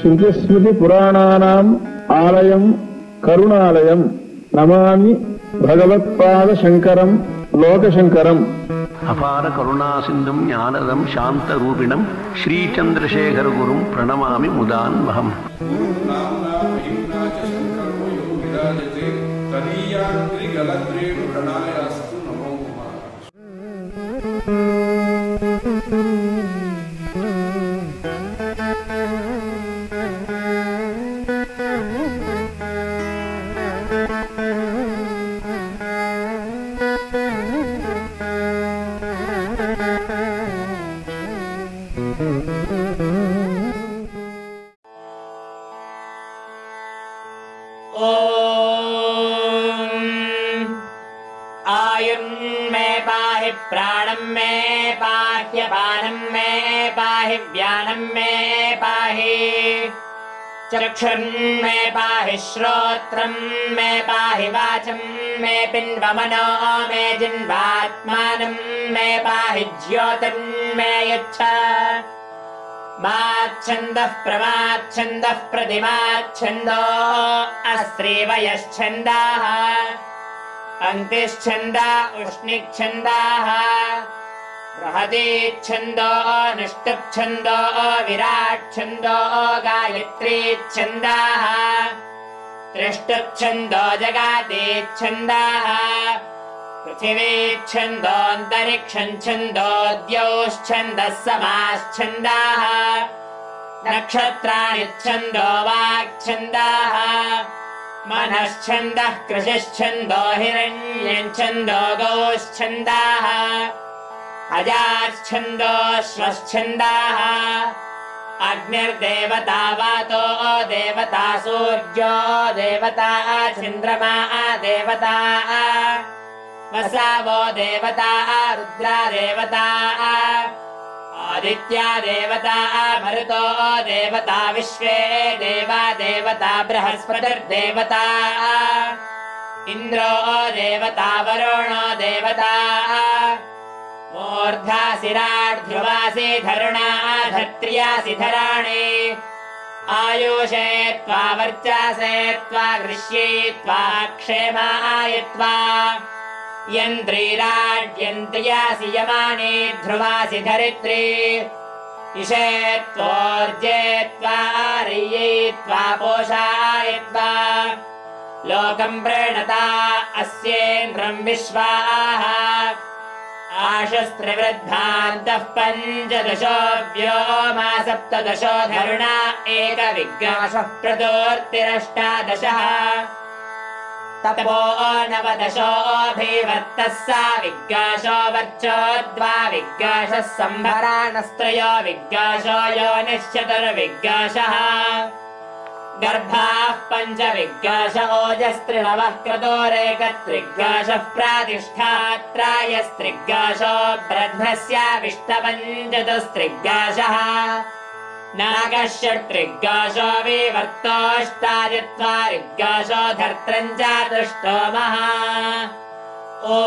श्रुतिस्मृति पुराणानाम् आलयम् करुणालयम् नमामि भगवत्पाद शंकरम् लोकशंकरम्। अपार करुणा सिंधुं ज्ञानदं शांतरूपिणं श्रीचंद्रशेखर गुरुं प्रणमामि मुदान्वहम्। आयुर्मे पाहि प्राणं मे पाह्यपानं मे पाहि व्यानं मे पाहि चक्षुर्मे पाहि श्रोत्रं मे पाहि वाचं मे पिन्वमनो मे जिह्वात्मानं मे पाहि ज्योतिर्मे यच्छ माच्छन्दः प्रमाच्छन्दः प्रतिमाच्छन्दो अस्त्रीवयश्छन्दाः अन्तिश्छन्दा उष्णिच्छन्दाः बृहतीच्छन्दो अनुष्टुप्छन्दो विराट्छन्दो गायत्रीच्छन्दाः त्रिष्टुप्छन्दो जगातीच्छन्दाः पृथिवीच्छन्दोऽन्तरिक्षच्छन्दो द्यौश्छन्दः समाश्छन्दाः नक्षत्राणि छन्दो वाक्छन्दाः मनश्छन्दः कृषिश्छन्दो हिरण्यच्छन्दो गौश्छन्दाः अजाच्छन्दो श्वश्छन्दाः अग्निर्देवता वातो देवता सूर्यो देवता चन्द्रमा देवता वसावो देवता रुद्रा देवता आदित्या देवता मरुतो देवता विश्वे देवा देवता बृहस्पतिर्देवता इन्द्रो देवता वरुणो देवता मूर्धासिरार्ध्रुवासि धरुणा धत्र्यासि धराणि आयुषे त्वा वर्चासे त्वा गृह्ये त्वा क्षेमाय त्वा यन्त्रीराड्यन्त्र्यासि यमाने ध्रुवासि धरित्री इषे त्वोर्जे त्वा आर्ये त्वा पोषाय त्वा लोकं प्रणता अस्येन्द्रं विश्वाः आशस्त्रिवृद्धान्तः पञ्चदशो व्योमा सप्तदशो धरुणा एकविघ्नाशः प्रतोर्तिरष्टादशः तपो नवदशोऽभिवर्तः सा विघ्नाशो वर्चो द्वाविघ्नाशः सम्भराणस्त्रयो विघ्नाशो योनिश्चतुर्विघ्नाशः गर्भाः पञ्चविघ्नाश ओजस्त्रिनवः क्रतोरेकत्रिघ्नाशः प्रातिष्ठात्रायस्त्रिघ्नाशो ब्रह्मस्याविष्टपञ्चतुस्त्रिघ्नाशः नागः षट्त्रिघ्नाशो विवर्तोऽष्टादित्वारिघ्नाशो धर्त्रम् चातुष्टोमः। ॐ